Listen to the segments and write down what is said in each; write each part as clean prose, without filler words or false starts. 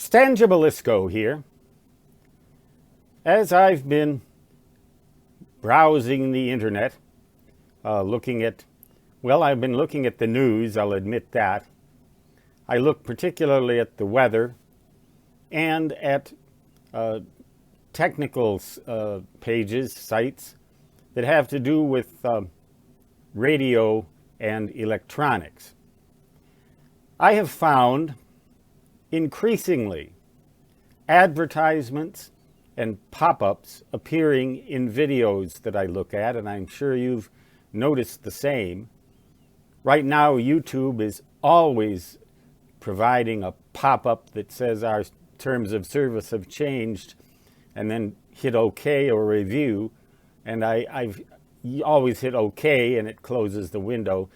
Stangibelisco here. As I've been browsing the internet, I've been looking at the news, I'll admit that. I look particularly at the weather and at technical pages, sites that have to do with radio and electronics. I have found increasingly advertisements and pop-ups appearing in videos that I look at, and I'm sure you've noticed the same. Right now, YouTube is always providing a pop-up that says our terms of service have changed, and then hit OK or review, and I've always hit OK and it closes the window.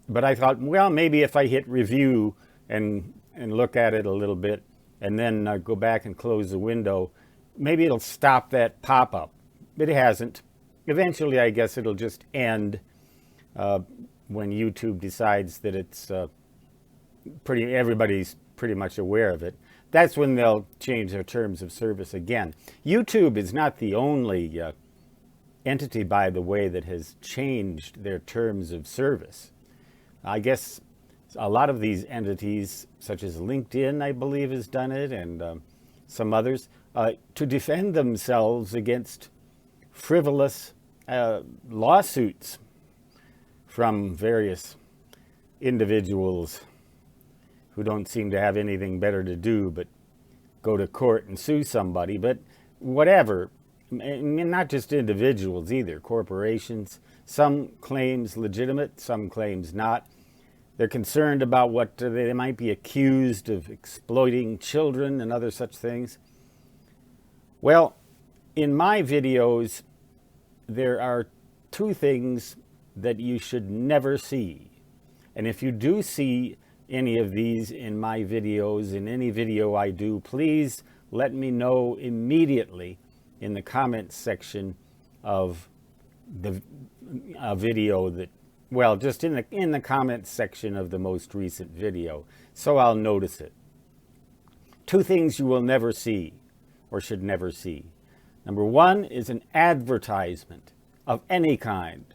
But I thought, well, maybe if I hit review and look at it a little bit and then go back and close the window, maybe it'll stop that pop-up. But it hasn't. Eventually, I guess it'll just end when YouTube decides that it's everybody's pretty much aware of it. That's when they'll change their terms of service again. YouTube is not the only entity, by the way, that has changed their terms of service. I guess a lot of these entities, such as LinkedIn, I believe, has done it, and some others, to defend themselves against frivolous lawsuits from various individuals who don't seem to have anything better to do but go to court and sue somebody. But whatever, not just individuals either, corporations, some claims legitimate, some claims not. They're concerned about what they might be accused of exploiting children and other such things. Well, in my videos, there are two things that you should never see. And if you do see any of these in my videos, in any video I do, please let me know immediately in the comments section of the video that, well, just in the comments section of the most recent video, so I'll notice it. Two things you will never see, or should never see. Number one is an advertisement of any kind,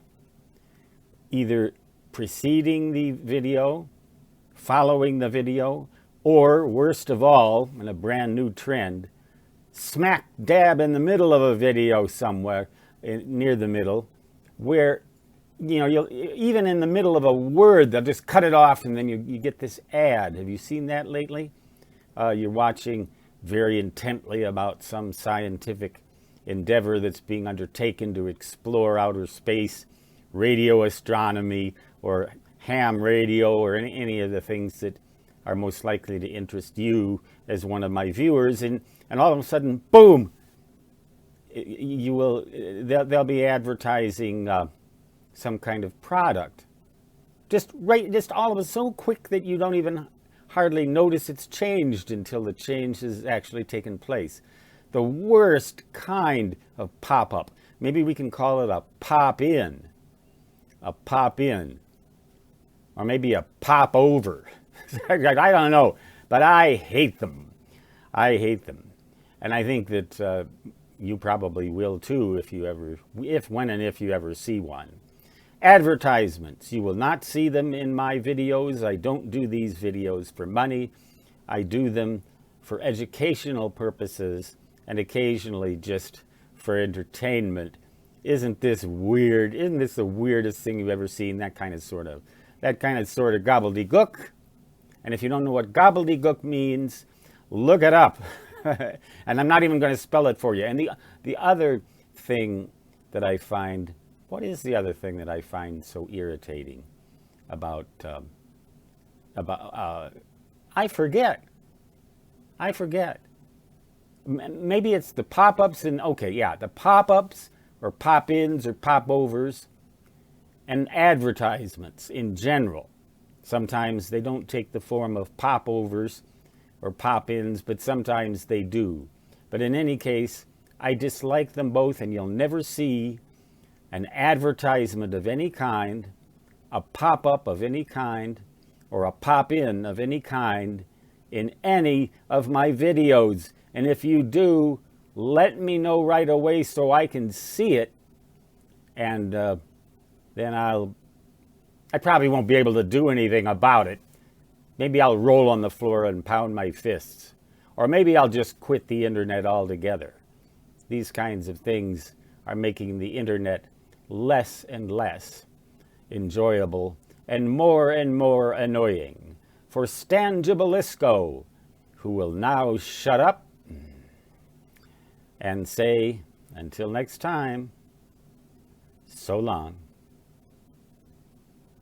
either preceding the video, following the video, or worst of all, in a brand new trend, smack dab in the middle of a video somewhere, near the middle, where, you know, you'll, even in the middle of a word, they'll just cut it off and then you get this ad. Have you seen that lately? You're watching very intently about some scientific endeavor that's being undertaken to explore outer space, radio astronomy, or ham radio, or any of the things that are most likely to interest you as one of my viewers, and all of a sudden, boom, they'll be advertising some kind of product. Just all of it so quick that you don't even hardly notice it's changed until the change has actually taken place. The worst kind of pop-up. Maybe we can call it a pop-in. A pop-in. Or maybe a pop-over. I don't know. But I hate them. I hate them. And I think that you probably will too if you ever see one. Advertisements. You will not see them in my videos. I don't do these videos for money. I do them for educational purposes and occasionally just for entertainment. Isn't this weird? Isn't this the weirdest thing you've ever seen? That kind of sort of gobbledygook. And if you don't know what gobbledygook means, look it up. And I'm not even going to spell it for you. And the other thing that I find, what is the other thing that I find so irritating about I forget. Maybe it's the pop-ups and, okay, yeah, the pop-ups or pop-ins or pop-overs and advertisements in general. Sometimes they don't take the form of pop-overs or pop-ins, but sometimes they do. But in any case, I dislike them both, and you'll never see an advertisement of any kind, a pop-up of any kind, or a pop-in of any kind in any of my videos. And if you do, let me know right away so I can see it. And then I probably won't be able to do anything about it. Maybe I'll roll on the floor and pound my fists. Or maybe I'll just quit the internet altogether. These kinds of things are making the internet less and less enjoyable and more annoying for Stan Gibilisco, who will now shut up and say, until next time, so long.